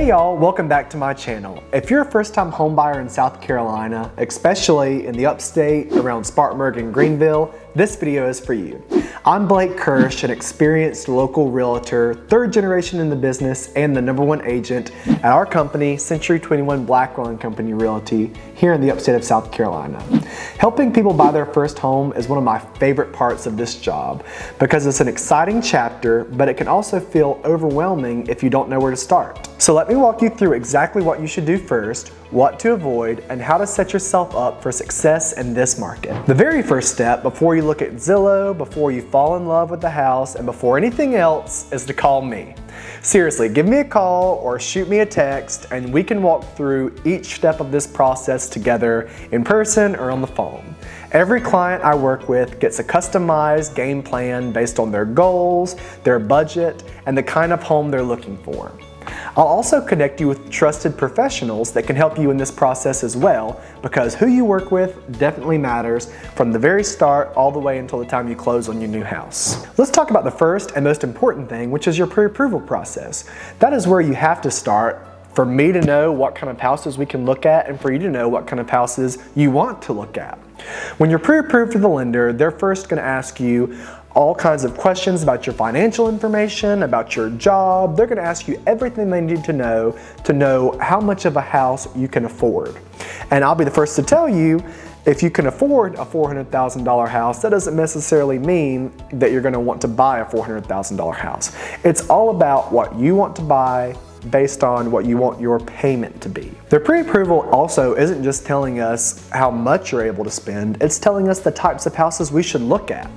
Hey y'all, welcome back to my channel. If you're a first-time home buyer in South Carolina, especially in the upstate around Spartanburg and Greenville, this video is for you. I'm Blake Kersch, an experienced local realtor, third generation in the business, and the #1 agent at our company, Century 21 Blackwell Company Realty, here in the upstate of South Carolina. Helping people buy their first home is one of my favorite parts of this job because it's an exciting chapter, but it can also feel overwhelming if you don't know where to start. So let me walk you through exactly what you should do first, what to avoid, and how to set yourself up for success in this market. The very first step before you look at Zillow, before you fall in love with the house, and before anything else is to call me. Seriously, give me a call or shoot me a text and we can walk through each step of this process together in person or on the phone. Every client I work with gets a customized game plan based on their goals, their budget, and the kind of home they're looking for. I'll also connect you with trusted professionals that can help you in this process as well, because who you work with definitely matters from the very start all the way until the time you close on your new house. Let's talk about the first and most important thing, which is your pre-approval process. That is where you have to start for me to know what kind of houses we can look at and for you to know what kind of houses you want to look at. When you're pre-approved to the lender, they're first going to ask you all kinds of questions about your financial information, about your job. They're going to ask you everything they need to know how much of a house you can afford. And I'll be the first to tell you, if you can afford a $400,000 house, that doesn't necessarily mean that you're going to want to buy a $400,000 house. It's all about what you want to buy based on what you want your payment to be. The pre-approval also isn't just telling us how much you're able to spend, it's telling us the types of houses we should look at.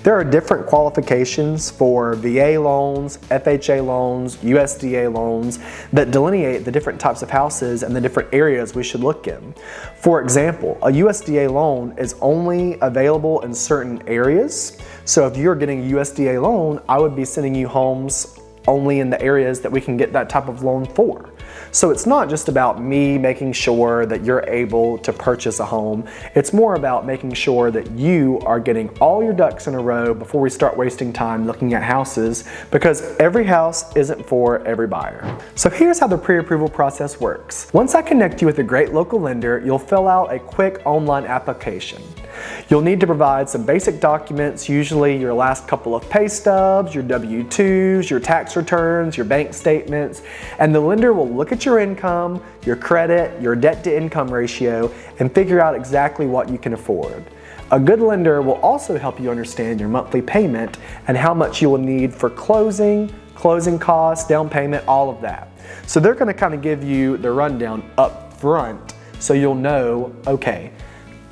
There are different qualifications for VA loans, FHA loans, USDA loans that delineate the different types of houses and the different areas we should look in. For example, a USDA loan is only available in certain areas. So if you're getting a USDA loan, I would be sending you homes only in the areas that we can get that type of loan for. So it's not just about me making sure that you're able to purchase a home. It's more about making sure that you are getting all your ducks in a row before we start wasting time looking at houses, because every house isn't for every buyer. So here's how the pre-approval process works. Once I connect you with a great local lender, you'll fill out a quick online application. You'll need to provide some basic documents, usually your last couple of pay stubs, your W-2s, your tax returns, your bank statements, and the lender will look at your income, your credit, your debt to income ratio, and figure out exactly what you can afford. A good lender will also help you understand your monthly payment and how much you will need for closing costs, down payment, all of that. So they're going to kind of give you the rundown up front so you'll know, okay,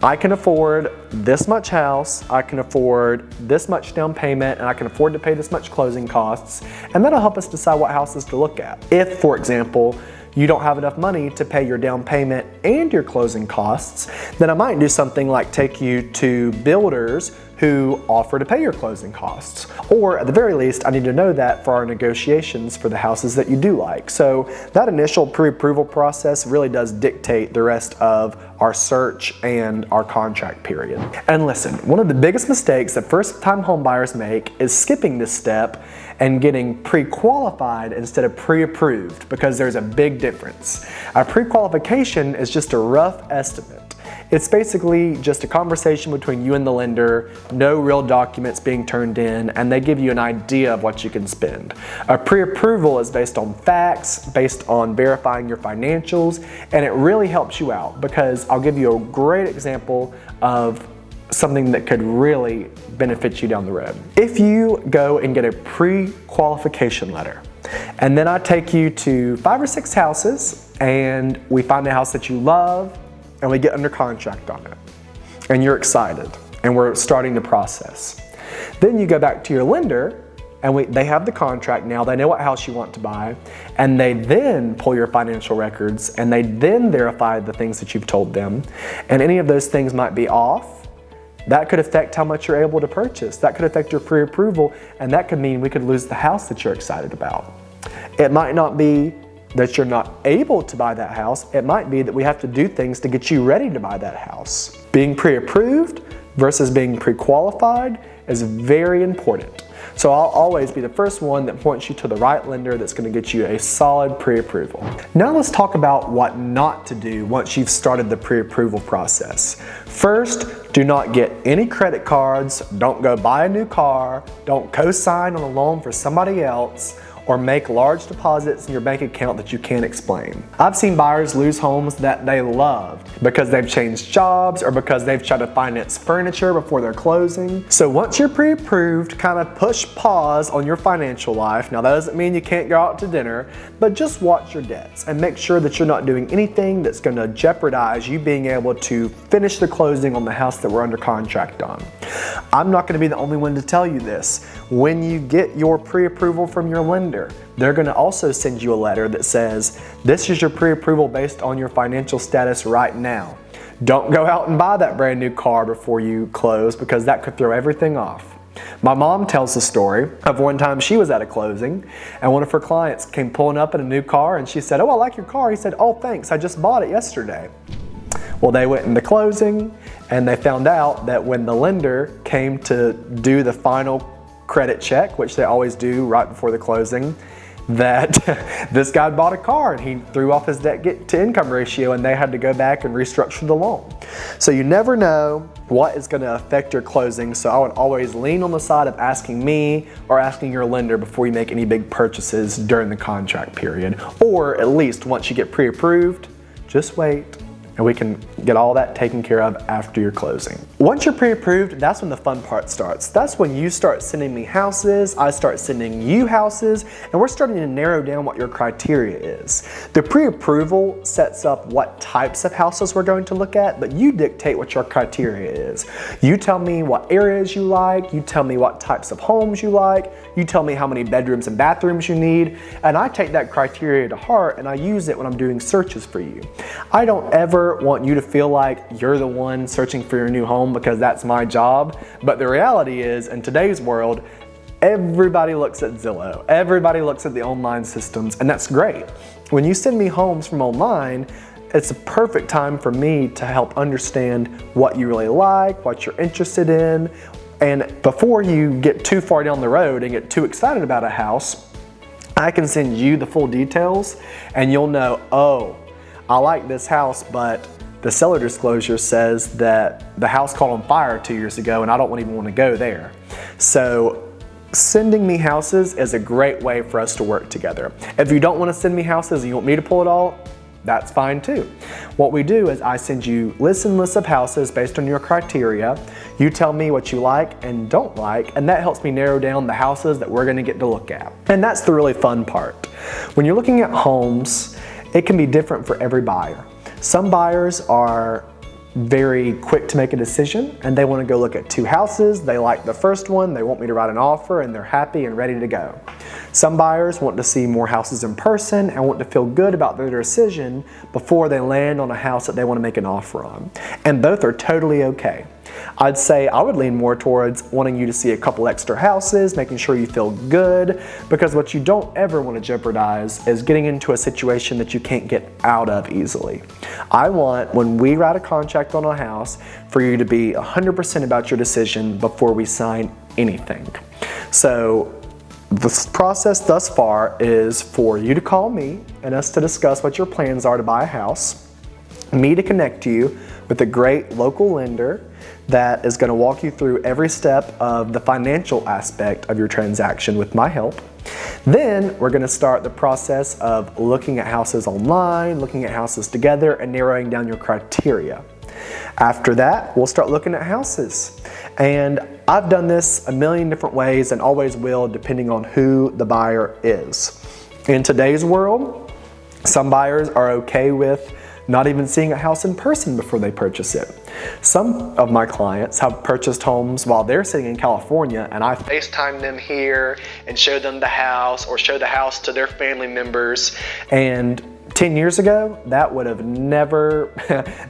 I can afford this much house, I can afford this much down payment, and I can afford to pay this much closing costs, and that'll help us decide what houses to look at. If, for example, you don't have enough money to pay your down payment and your closing costs, then I might do something like take you to builders who offer to pay your closing costs. Or at the very least, I need to know that for our negotiations for the houses that you do like. So that initial pre-approval process really does dictate the rest of our search and our contract period. And listen, one of the biggest mistakes that first-time home buyers make is skipping this step and getting pre-qualified instead of pre-approved, because there's a big difference. A pre-qualification is just a rough estimate. It's basically just a conversation between you and the lender, no real documents being turned in, and they give you an idea of what you can spend. A pre-approval is based on facts, based on verifying your financials, and it really helps you out because I'll give you a great example of something that could really benefit you down the road. If you go and get a pre-qualification letter, and then I take you to 5 or 6 houses, and we find a house that you love, and we get under contract on it, and you're excited, and we're starting the process. Then you go back to your lender, and they have the contract now, they know what house you want to buy, and they then pull your financial records, and they then verify the things that you've told them, and any of those things might be off. That could affect how much you're able to purchase. That could affect your pre-approval, and that could mean we could lose the house that you're excited about. It might not be that you're not able to buy that house. It might be that we have to do things to get you ready to buy that house. Being pre-approved versus being pre-qualified is very important. So I'll always be the first one that points you to the right lender that's going to get you a solid pre-approval. Now let's talk about what not to do once you've started the pre-approval process. First, do not get any credit cards, don't go buy a new car, don't co-sign on a loan for somebody else, or make large deposits in your bank account that you can't explain. I've seen buyers lose homes that they loved because they've changed jobs or because they've tried to finance furniture before they're closing. So once you're pre-approved, kind of push pause on your financial life. Now that doesn't mean you can't go out to dinner, but just watch your debts and make sure that you're not doing anything that's going to jeopardize you being able to finish the closing on the house that we're under contract on. I'm not going to be the only one to tell you this. When you get your pre-approval from your lender, they're going to also send you a letter that says, this is your pre-approval based on your financial status right now. Don't go out and buy that brand new car before you close because that could throw everything off. My mom tells the story of one time she was at a closing and one of her clients came pulling up in a new car and she said, "Oh, I like your car." He said, "Oh, thanks. I just bought it yesterday." Well, they went into closing and they found out that when the lender came to do the final credit check, which they always do right before the closing, that this guy bought a car and he threw off his debt to income ratio and they had to go back and restructure the loan. So you never know what is going to affect your closing. So I would always lean on the side of asking me or asking your lender before you make any big purchases during the contract period, or at least once you get pre-approved, just wait. And we can get all that taken care of after your closing. Once you're pre-approved, that's when the fun part starts. That's when you start sending me houses, I start sending you houses, and we're starting to narrow down what your criteria is. The pre-approval sets up what types of houses we're going to look at, but you dictate what your criteria is. You tell me what areas you like, you tell me what types of homes you like, you tell me how many bedrooms and bathrooms you need, and I take that criteria to heart and I use it when I'm doing searches for you. I don't ever want you to feel like you're the one searching for your new home because that's my job. But the reality is, in today's world, everybody looks at Zillow. Everybody looks at the online systems, and that's great. When you send me homes from online, it's a perfect time for me to help understand what you really like, what you're interested in. And before you get too far down the road and get too excited about a house, I can send you the full details and you'll know, oh, I like this house, but the seller disclosure says that the house caught on fire 2 years ago and I don't even want to go there. So sending me houses is a great way for us to work together. If you don't want to send me houses and you want me to pull it all, that's fine too. What we do is I send you lists and lists of houses based on your criteria. You tell me what you like and don't like, and that helps me narrow down the houses that we're going to get to look at. And that's the really fun part. When you're looking at homes, it can be different for every buyer. Some buyers are very quick to make a decision and they want to go look at 2 houses. They like the first one, they want me to write an offer, and they're happy and ready to go. Some buyers want to see more houses in person and want to feel good about their decision before they land on a house that they want to make an offer on. And both are totally okay. I'd say I would lean more towards wanting you to see a couple extra houses, making sure you feel good, because what you don't ever want to jeopardize is getting into a situation that you can't get out of easily. I want, when we write a contract on a house, for you to be 100% about your decision before we sign anything. So the process thus far is for you to call me and us to discuss what your plans are to buy a house, me to connect you with a great local lender that is going to walk you through every step of the financial aspect of your transaction with my help. Then we're going to start the process of looking at houses online, looking at houses together, and narrowing down your criteria. After that, we'll start looking at houses. And I've done this a million different ways and always will, depending on who the buyer is. In today's world, some buyers are okay with not even seeing a house in person before they purchase it. Some of my clients have purchased homes while they're sitting in California, and I FaceTime them here and show them the house or show the house to their family members. And 10 years ago, that would have never,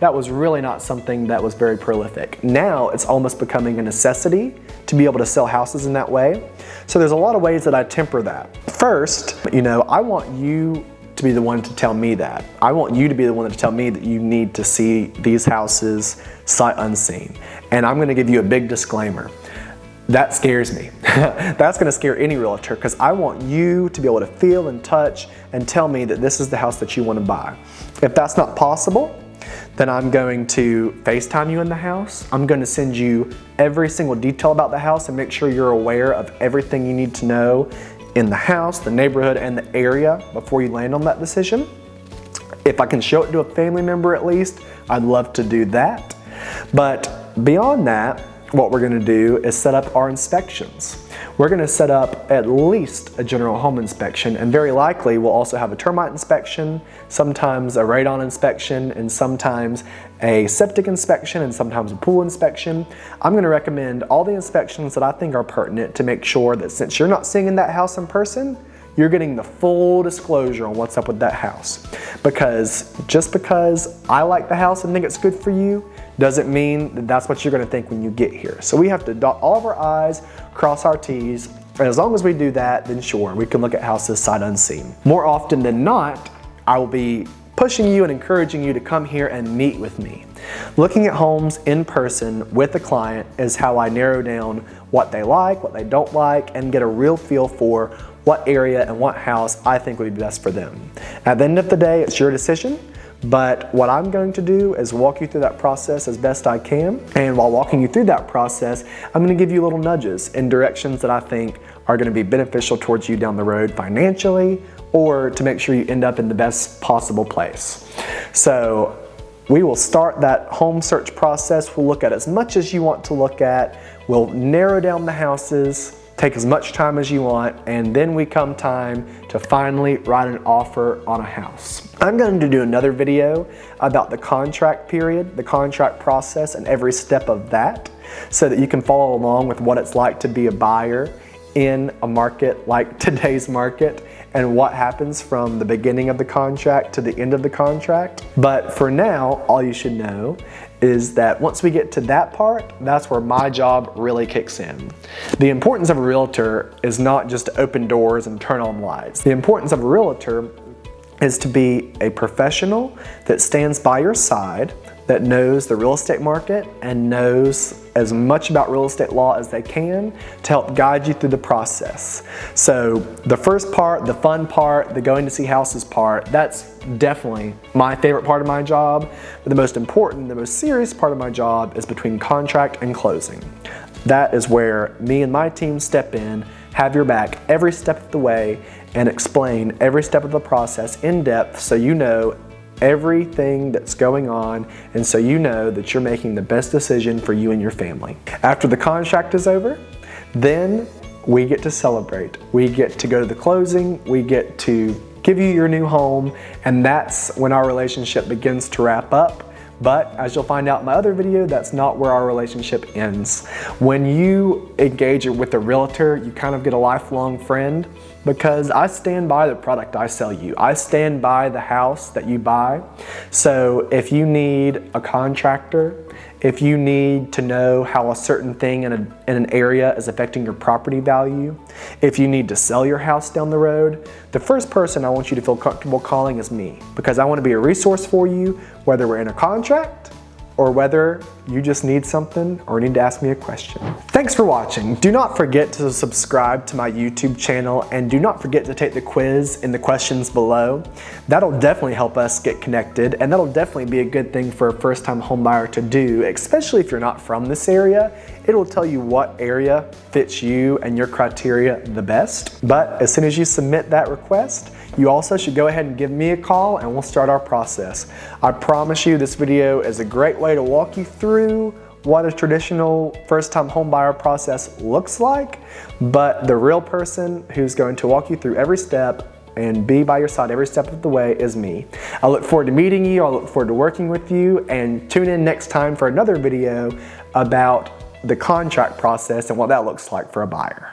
that was really not something that was very prolific. Now it's almost becoming a necessity to be able to sell houses in that way. So there's a lot of ways that I temper that. First, I want you to be the one to tell me that. I want you to be the one to tell me that you need to see these houses sight unseen. And I'm going to give you a big disclaimer. That scares me. That's gonna scare any realtor because I want you to be able to feel and touch and tell me that this is the house that you want to buy. If that's not possible, then I'm going to FaceTime you in the house. I'm going to send you every single detail about the house and make sure you're aware of everything you need to know in the house, the neighborhood, and the area before you land on that decision. If I can show it to a family member at least, I'd love to do that. But beyond that, what we're going to do is set up our inspections. We're going to set up at least a general home inspection, and very likely we'll also have a termite inspection, sometimes a radon inspection, and sometimes a septic inspection, and sometimes a pool inspection. I'm going to recommend all the inspections that I think are pertinent to make sure that since you're not seeing that house in person, you're getting the full disclosure on what's up with that house. Because just because I like the house and think it's good for you doesn't mean that that's what you're going to think when you get here. So we have to dot all of our I's, cross our T's, and as long as we do that, then sure, we can look at houses sight unseen. More often than not, I will be pushing you and encouraging you to come here and meet with me. Looking at homes in person with a client is how I narrow down what they like, what they don't like, and get a real feel for what area and what house I think would be best for them. At the end of the day, it's your decision. But what I'm going to do is walk you through that process as best I can. And while walking you through that process, I'm going to give you little nudges in directions that I think are going to be beneficial towards you down the road financially, or to make sure you end up in the best possible place. So we will start that home search process. We'll look at as much as you want to look at. We'll narrow down the houses, take as much time as you want, and then we come time to finally write an offer on a house. I'm going to do another video about the contract period, the contract process, and every step of that, so that you can follow along with what it's like to be a buyer in a market like today's market and what happens from the beginning of the contract to the end of the contract. But for now, all you should know is that once we get to that part, that's where my job really kicks in. The importance of a realtor is not just to open doors and turn on lights. The importance of a realtor is to be a professional that stands by your side, that knows the real estate market and knows as much about real estate law as they can to help guide you through the process. So the first part, the fun part, the going to see houses part, that's definitely my favorite part of my job. But the most important, the most serious part of my job is between contract and closing. That is where me and my team step in, have your back every step of the way, and explain every step of the process in depth so you know everything that's going on, and so you know that you're making the best decision for you and your family. After the contract is over, then we get to celebrate. We get to go to the closing, we get to give you your new home, and that's when our relationship begins to wrap up. But as you'll find out in my other video, that's not where our relationship ends. When you engage with a realtor, you kind of get a lifelong friend, because I stand by the product I sell you. I stand by the house that you buy. So if you need a contractor, if you need to know how a certain thing in an area is affecting your property value, if you need to sell your house down the road, the first person I want you to feel comfortable calling is me, because I want to be a resource for you, whether we're in a contract or whether you just need something or need to ask me a question. Thanks for watching. Do not forget to subscribe to my YouTube channel, and do not forget to take the quiz in the questions below. That'll definitely help us get connected, and that'll definitely be a good thing for a first-time homebuyer to do, especially if you're not from this area. It'll tell you what area fits you and your criteria the best. But as soon as you submit that request, you also should go ahead and give me a call and we'll start our process. I promise you this video is a great way to walk you through what a traditional first-time homebuyer process looks like, but the real person who's going to walk you through every step and be by your side every step of the way is me. I look forward to meeting you, I look forward to working with you, and tune in next time for another video about the contract process and what that looks like for a buyer.